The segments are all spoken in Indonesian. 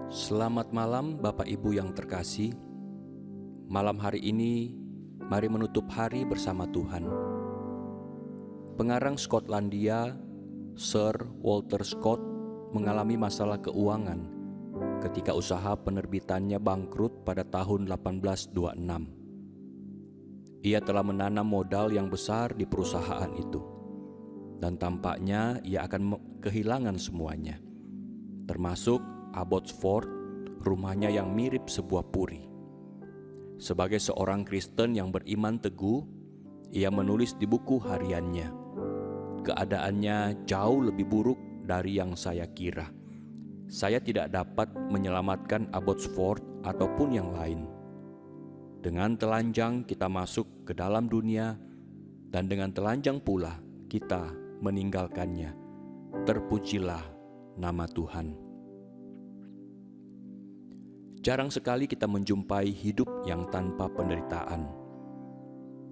Selamat malam Bapak Ibu yang terkasih. Malam hari ini, mari menutup hari bersama Tuhan. Pengarang Skotlandia, Sir Walter Scott, mengalami masalah keuangan ketika usaha penerbitannya bangkrut pada tahun 1826. Ia telah menanam modal yang besar di perusahaan itu, dan tampaknya ia akan kehilangan semuanya, termasuk Abbotsford, rumahnya yang mirip sebuah puri. Sebagai seorang Kristen yang beriman teguh, ia menulis di buku hariannya, "Keadaannya jauh lebih buruk dari yang saya kira. Saya tidak dapat menyelamatkan Abbotsford ataupun yang lain. Dengan telanjang kita masuk ke dalam dunia, dan dengan telanjang pula kita meninggalkannya. Terpujilah nama Tuhan." Jarang sekali kita menjumpai hidup yang tanpa penderitaan.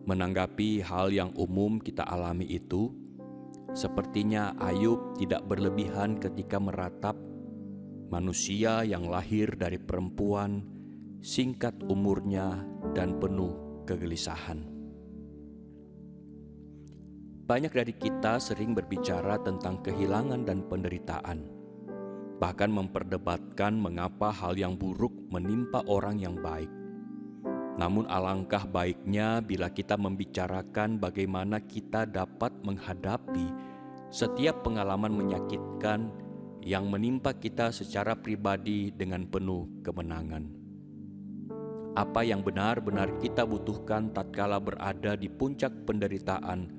Menanggapi hal yang umum kita alami itu, sepertinya Ayub tidak berlebihan ketika meratap manusia yang lahir dari perempuan, singkat umurnya dan penuh kegelisahan. Banyak dari kita sering berbicara tentang kehilangan dan penderitaan, bahkan memperdebatkan mengapa hal yang buruk menimpa orang yang baik. Namun alangkah baiknya bila kita membicarakan bagaimana kita dapat menghadapi setiap pengalaman menyakitkan yang menimpa kita secara pribadi dengan penuh kemenangan. Apa yang benar-benar kita butuhkan tatkala berada di puncak penderitaan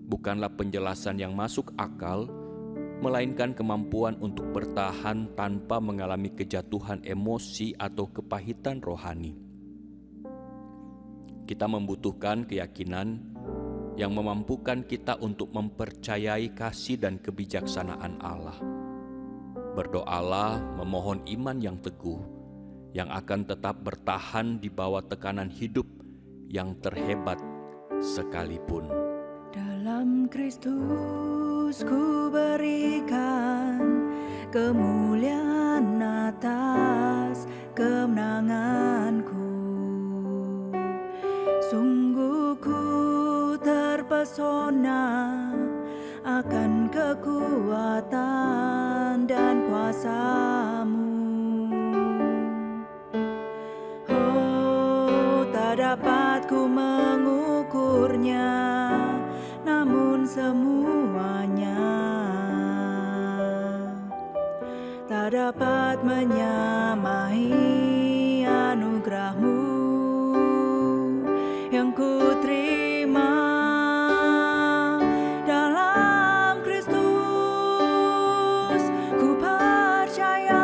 bukanlah penjelasan yang masuk akal, melainkan kemampuan untuk bertahan tanpa mengalami kejatuhan emosi atau kepahitan rohani. Kita membutuhkan keyakinan yang memampukan kita untuk mempercayai kasih dan kebijaksanaan Allah. Berdoalah memohon iman yang teguh, yang akan tetap bertahan di bawah tekanan hidup yang terhebat sekalipun. Dalam Kristus ku berikan kemuliaan atas kemenanganku. Sungguh ku terpesona akan kekuatan dan kuasa-Mu. Oh, tak dapat ku mengukurnya, namun semuanya tak dapat menyamai anugerah-Mu yang ku terima dalam Kristus. Ku percaya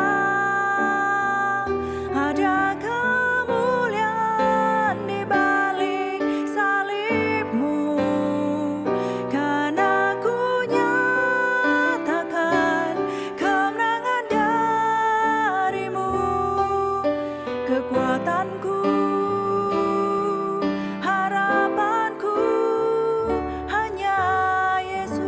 ada kemuliaan di balik salib-Mu, karena ku nyatakan kemenangan dari-Mu. Kekuatanku, harapanku hanya Yesus.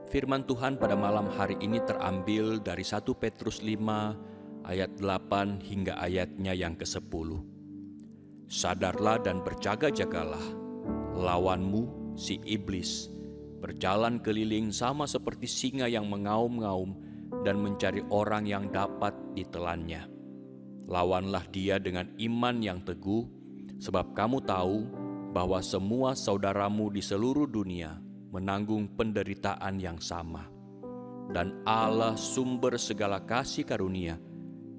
Firman Tuhan pada malam hari ini terambil dari 1 Petrus 5 ayat 8 hingga ayatnya yang ke-10. Sadarlah dan berjaga-jagalah, lawanmu si iblis berjalan keliling sama seperti singa yang mengaum-ngaum dan mencari orang yang dapat ditelannya. Lawanlah dia dengan iman yang teguh, sebab kamu tahu bahwa semua saudaramu di seluruh dunia menanggung penderitaan yang sama. Dan Allah sumber segala kasih karunia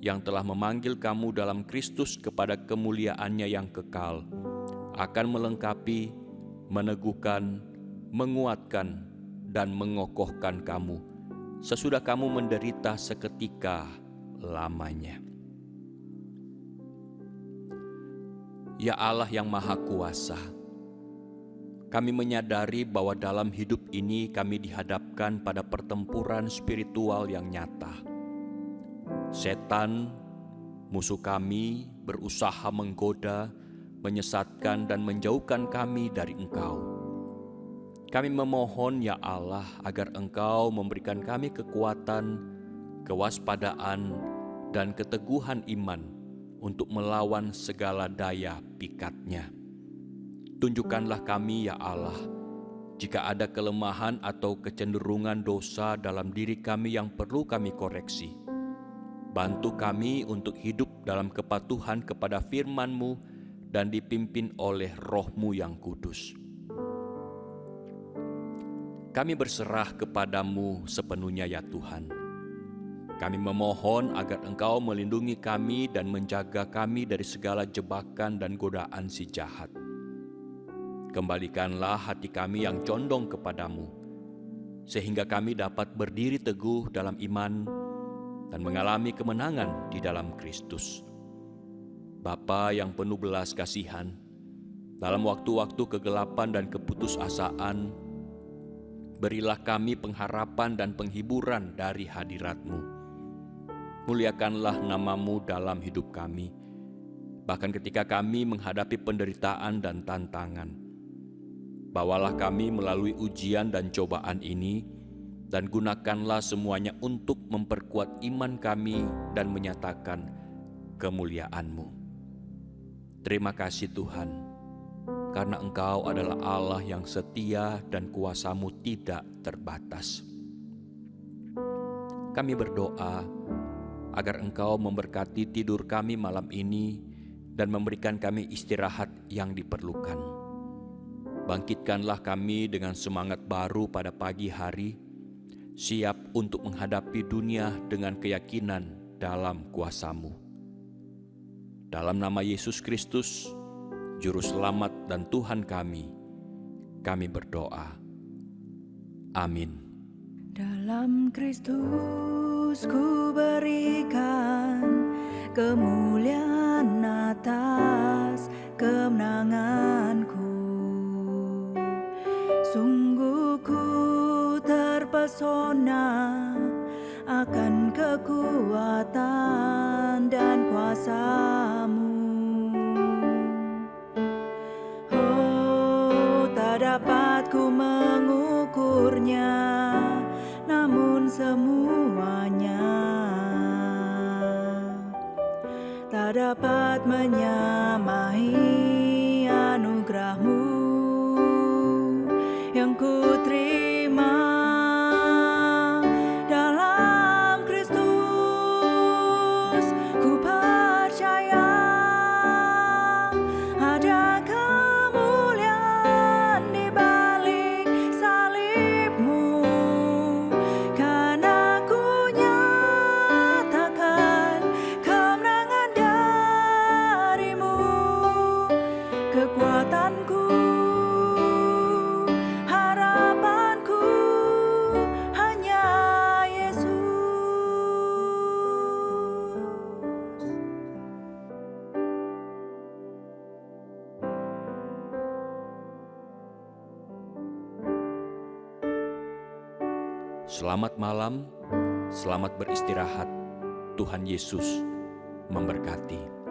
yang telah memanggil kamu dalam Kristus kepada kemuliaannya yang kekal, akan melengkapi, meneguhkan, menguatkan, dan mengokohkan kamu sesudah kamu menderita seketika lamanya. Ya Allah yang Maha Kuasa, kami menyadari bahwa dalam hidup ini kami dihadapkan pada pertempuran spiritual yang nyata. Setan, musuh kami, berusaha menggoda, menyesatkan dan menjauhkan kami dari Engkau. Kami memohon ya Allah agar Engkau memberikan kami kekuatan, kewaspadaan, dan keteguhan iman untuk melawan segala daya pikatnya. Tunjukkanlah kami ya Allah, jika ada kelemahan atau kecenderungan dosa dalam diri kami yang perlu kami koreksi. Bantu kami untuk hidup dalam kepatuhan kepada firman-Mu dan dipimpin oleh Roh-Mu yang kudus. Kami berserah kepadamu sepenuhnya ya Tuhan. Kami memohon agar Engkau melindungi kami dan menjaga kami dari segala jebakan dan godaan si jahat. Kembalikanlah hati kami yang condong kepadamu, sehingga kami dapat berdiri teguh dalam iman dan mengalami kemenangan di dalam Kristus. Bapa yang penuh belas kasihan, dalam waktu-waktu kegelapan dan keputusasaan, berilah kami pengharapan dan penghiburan dari hadirat-Mu. Muliakanlah nama-Mu dalam hidup kami, bahkan ketika kami menghadapi penderitaan dan tantangan. Bawalah kami melalui ujian dan cobaan ini, dan gunakanlah semuanya untuk memperkuat iman kami dan menyatakan kemuliaan-Mu. Terima kasih Tuhan, karena Engkau adalah Allah yang setia dan kuasa-Mu tidak terbatas. Kami berdoa agar Engkau memberkati tidur kami malam ini dan memberikan kami istirahat yang diperlukan. Bangkitkanlah kami dengan semangat baru pada pagi hari, siap untuk menghadapi dunia dengan keyakinan dalam kuasa-Mu. Dalam nama Yesus Kristus, Juru Selamat dan Tuhan kami berdoa. Amin. Dalam Kristus ku berikan kemuliaan atas kemenanganku. Sungguh ku terpesona akan kekuatan dan kuasa-Mu. Oh, tak dapat ku mengukurnya, namun semuanya tak dapat menyamai anugerah-Mu yang ku terima dalam Kristus. Ku percaya ada kemuliaan di balik salib-Mu, karena ku nyatakan kemenangan dari-Mu. Kekuatanku, harapanku hanya Yesus. Selamat malam, selamat beristirahat. Tuhan Yesus memberkati.